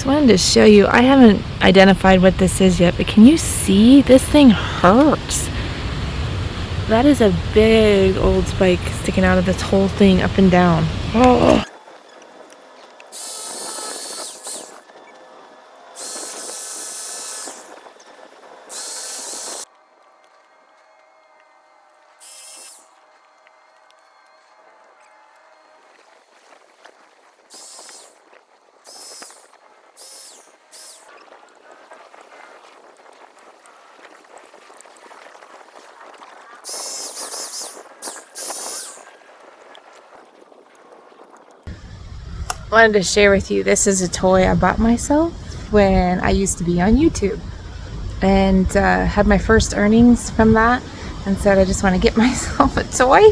Just wanted to show you, I haven't identified what this is yet, but can you see? This thing hurts. That is a big old spike sticking out of this whole thing up and down. Oh. Wanted to share with you, this is a toy I bought myself when I used to be on YouTube, and had my first earnings from that, and said I just want to get myself a toy.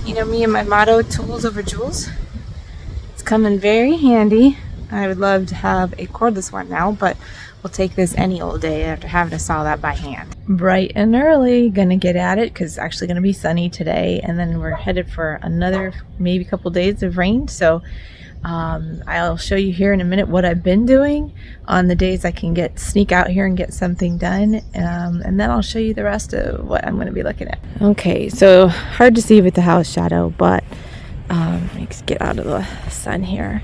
You know me and my motto, tools over jewels. It's coming very handy. I would love to have a cordless one now, but we'll take this any old day after having to saw that by hand. Bright and early, gonna get at it because it's actually gonna be sunny today, and then we're headed for another maybe couple days of rain. So I'll show you here in a minute what I've been doing on the days I can sneak out here and get something done, and then I'll show you the rest of what I'm going to be looking at. Okay, so hard to see with the house shadow, but let's get out of the sun here.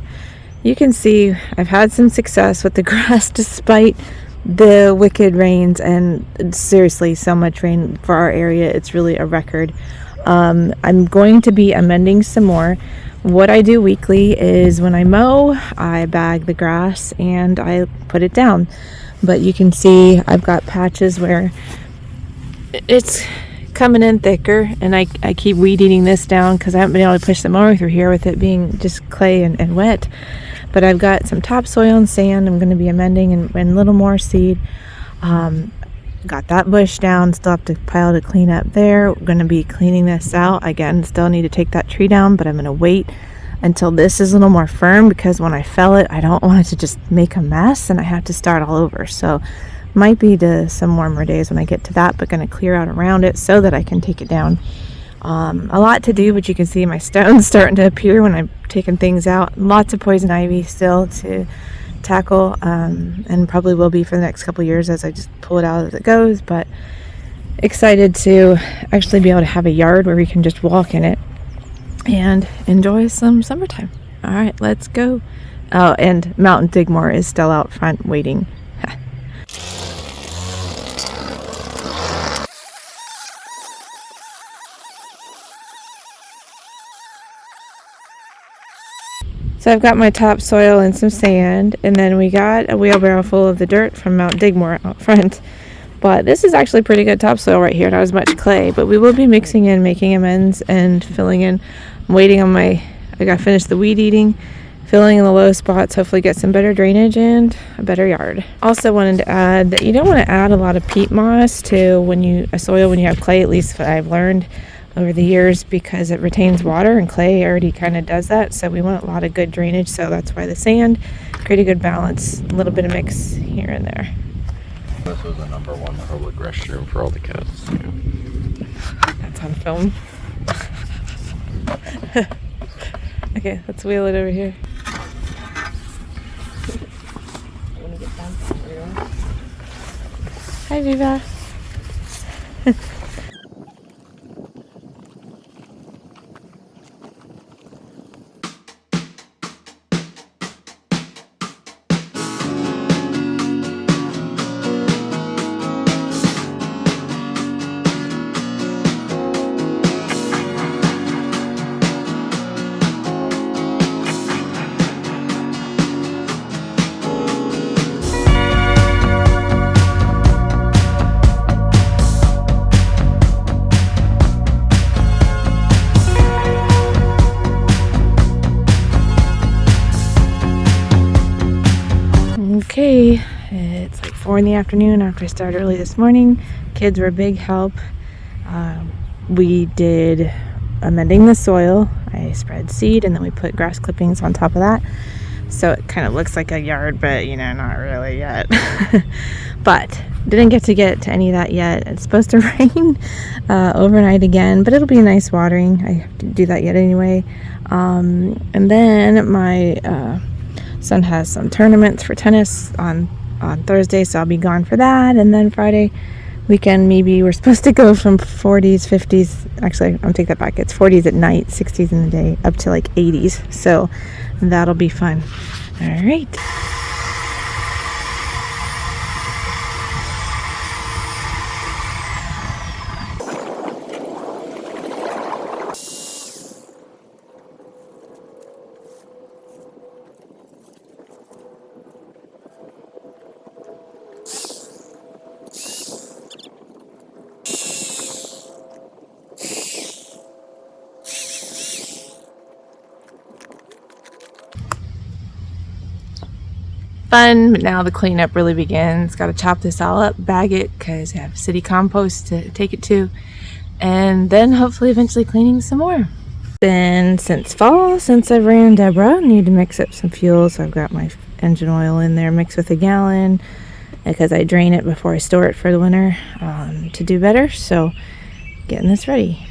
You can see I've had some success with the grass despite the wicked rains, and seriously, so much rain for our area. It's really a record. I'm going to be amending some more. What I do weekly is when I mow, I bag the grass and I put it down. But you can see I've got patches where it's coming in thicker, and I keep weed eating this down because I haven't been able to push the mower through here with it being just clay and wet. But I've got some topsoil and sand I'm going to be amending, and a little more seed. Got that bush down, still have to pile to clean up there. We're going to be cleaning this out again. Still need to take that tree down, but I'm going to wait until this is a little more firm, because when I fell it, I don't want it to just make a mess and I have to start all over. So might be to some warmer days when I get to that, but going to clear out around it so that I can take it down. A lot to do, but you can see my stones starting to appear when I'm taking things out. Lots of poison ivy still to tackle, and probably will be for the next couple years as I just pull it out as it goes. But excited to actually be able to have a yard where we can just walk in it and enjoy some summertime. All right, let's go. Oh, and Mountain Digmore is still out front waiting. So I've got my topsoil and some sand, and then we got a wheelbarrow full of the dirt from Mount Digmore out front. But this is actually pretty good topsoil right here, not as much clay, but we will be mixing in, making amends, and filling in. I'm waiting on I got to finish the weed eating, filling in the low spots, hopefully get some better drainage and a better yard. Also wanted to add that you don't want to add a lot of peat moss to soil when you have clay, at least what I've learned over the years, because it retains water, and clay already kind of does that. So we want a lot of good drainage, so that's why the sand, create a good balance, a little bit of mix here and there. This was the #1 public restroom for all the cats. That's on film. Okay, let's wheel it over here. Hi, Viva. Okay, it's like 4 in the afternoon after I started early this morning. Kids were a big help. We did amending the soil. I spread seed, and then we put grass clippings on top of that. So it kind of looks like a yard, but not really yet. But didn't get to any of that yet. It's supposed to rain overnight again, but it'll be a nice watering. I have to do that yet anyway. And then my Son has some tournaments for tennis on Thursday, so I'll be gone for that. And then Friday weekend, maybe we're supposed to go from 40s, 50s. Actually, I'll take that back. It's 40s at night, 60s in the day, up to like 80s. So that'll be fun. All right. Fun, but now the cleanup really begins. Got to chop this all up, bag it, because I have city compost to take it to, and then hopefully eventually cleaning some more. Been since fall since I've ran Deborah. Need to mix up some fuel, so I've got my engine oil in there mixed with a gallon because I drain it before I store it for the winter to do better. So getting this ready.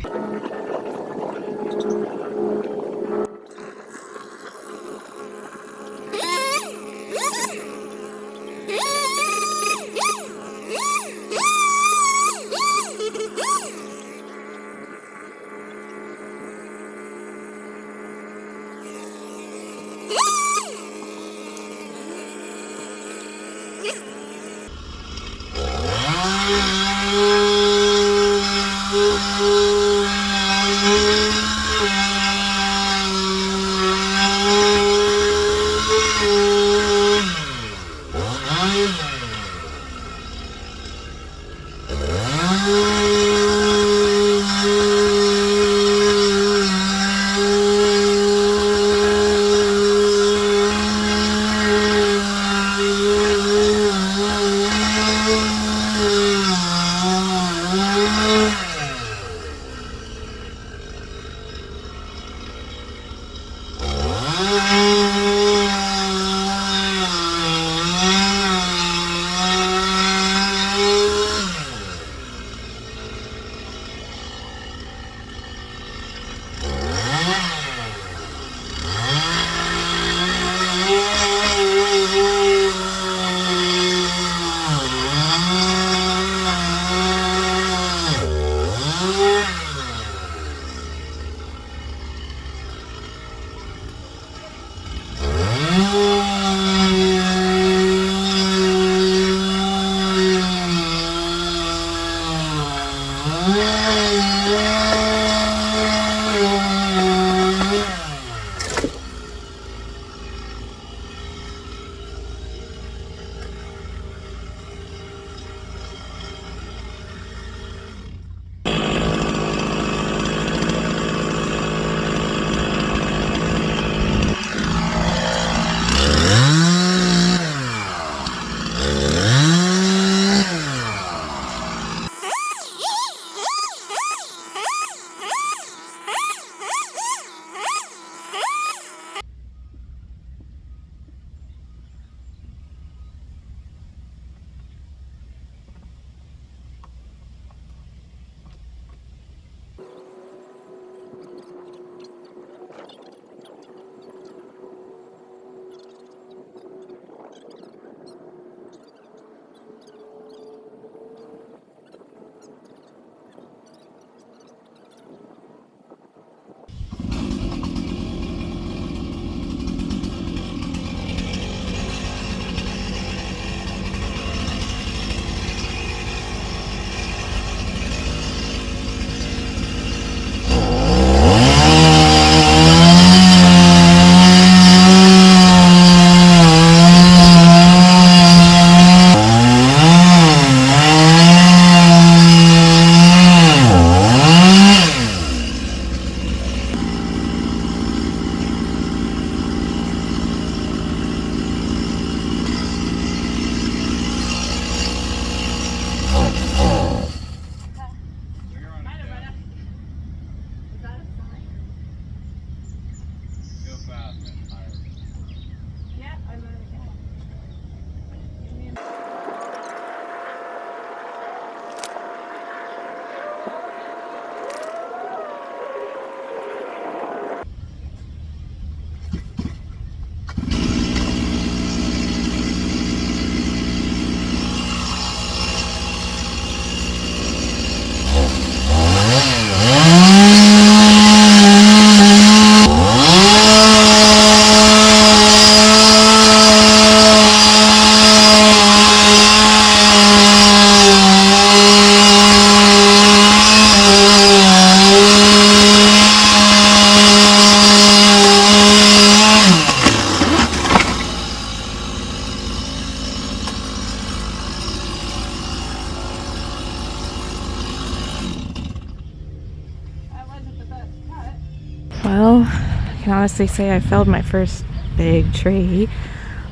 Well, I can honestly say I felled my first big tree.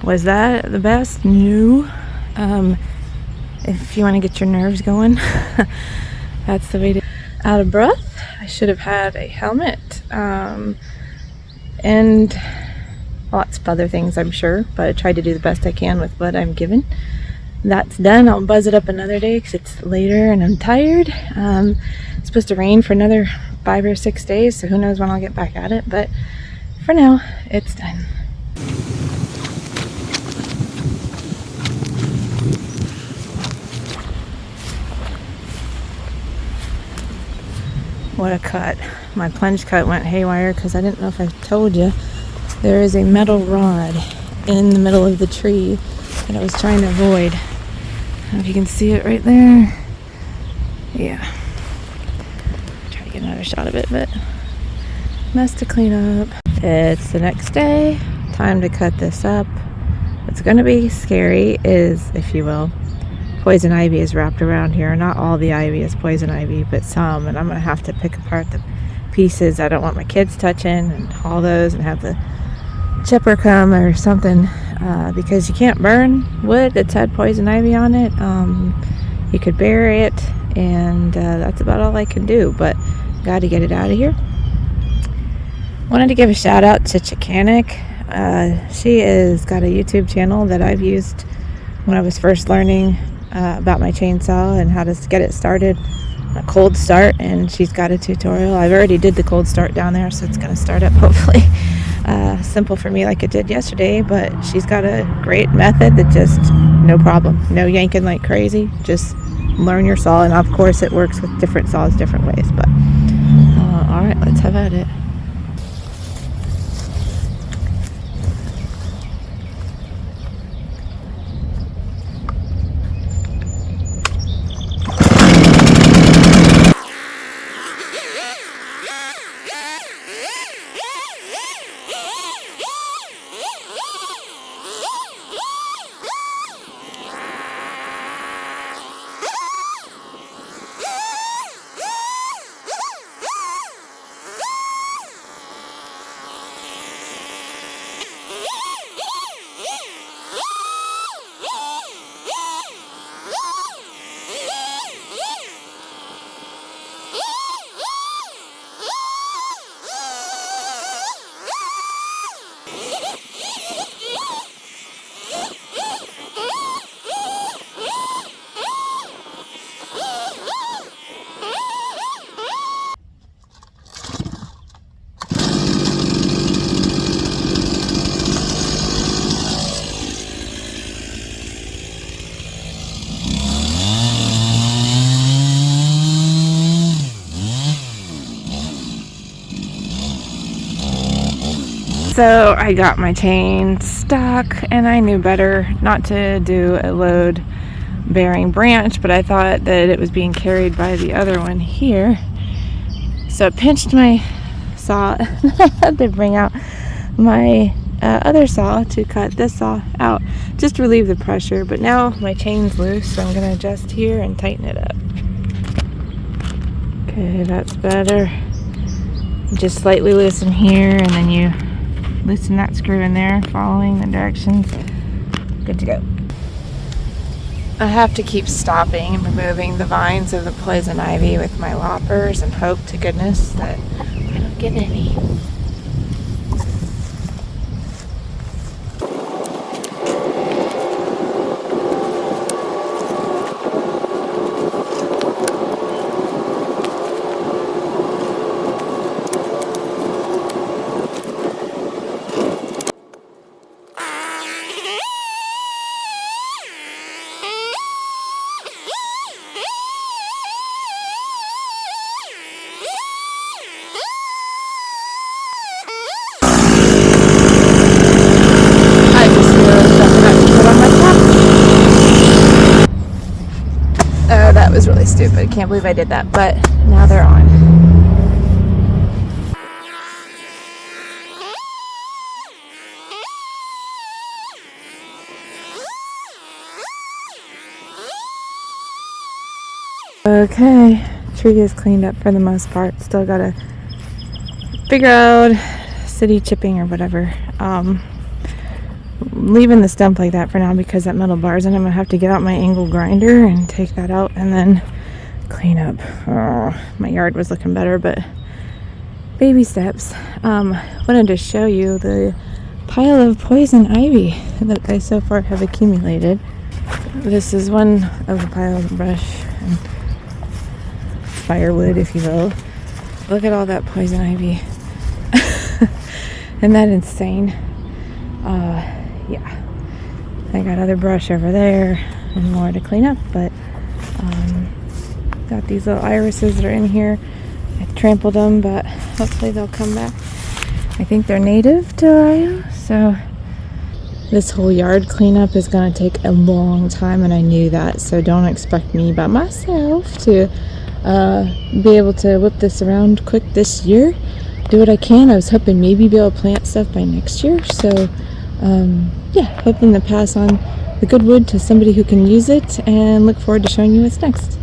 Was that the best? No. If you want to get your nerves going, that's the way to. Out of breath. I should have had a helmet, and lots of other things, I'm sure, but I tried to do the best I can with what I'm given. That's done. I'll buzz it up another day because it's later and I'm tired. It's supposed to rain for another 5 or 6 days, so who knows when I'll get back at it, but for now, it's done. What a cut. My plunge cut went haywire because I didn't know if I told you. There is a metal rod in the middle of the tree that I was trying to avoid. I don't know if you can see it right there. Yeah. Try to get another shot of it, but mess to clean up. It's the next day. Time to cut this up. What's going to be scary is, if you will, poison ivy is wrapped around here. Not all the ivy is poison ivy, but some, and I'm going to have to pick apart the pieces I don't want my kids touching and haul those and have the chipper come or something, because you can't burn wood that's had poison ivy on it. You could bury it, and that's about all I can do, but got to get it out of here. Wanted to give a shout out to Chicanic. She is got a YouTube channel that I've used when I was first learning about my chainsaw and how to get it started, a cold start, and she's got a tutorial. I've already did the cold start down there, so it's going to start up hopefully simple for me like it did yesterday, but she's got a great method that just no problem, no yanking like crazy, just learn your saw, and of course it works with different saws different ways, but all right, let's have at it. So I got my chain stuck, and I knew better not to do a load bearing branch, but I thought that it was being carried by the other one here. So I pinched my saw and I had to bring out my other saw to cut this saw out, just to relieve the pressure. But now my chain's loose, so I'm going to adjust here and tighten it up. Okay, that's better. Just slightly loosen here, and then you loosen that screw in there, following the directions. Good to go. I have to keep stopping and removing the vines of the poison ivy with my loppers and hope to goodness that I don't get any. That was really stupid. Can't believe I did that, but now they're on. Okay, tree is cleaned up for the most part. Still got a figure out city chipping or whatever. Leaving the stump like that for now because that metal bar's in. I'm gonna have to get out my angle grinder and take that out and then clean up. Oh, my yard was looking better, but baby steps. Wanted to show you the pile of poison ivy that I so far have accumulated. This is one of the piles of brush and firewood, if you will. Look at all that poison ivy. Isn't that insane? Yeah. I got other brush over there and more to clean up, but got these little irises that are in here. I trampled them, but hopefully they'll come back. I think they're native to Ohio, so this whole yard cleanup is going to take a long time, and I knew that, so don't expect me by myself to be able to whip this around quick this year. Do what I can. I was hoping maybe be able to plant stuff by next year, so yeah, hoping to pass on the good wood to somebody who can use it, and look forward to showing you what's next.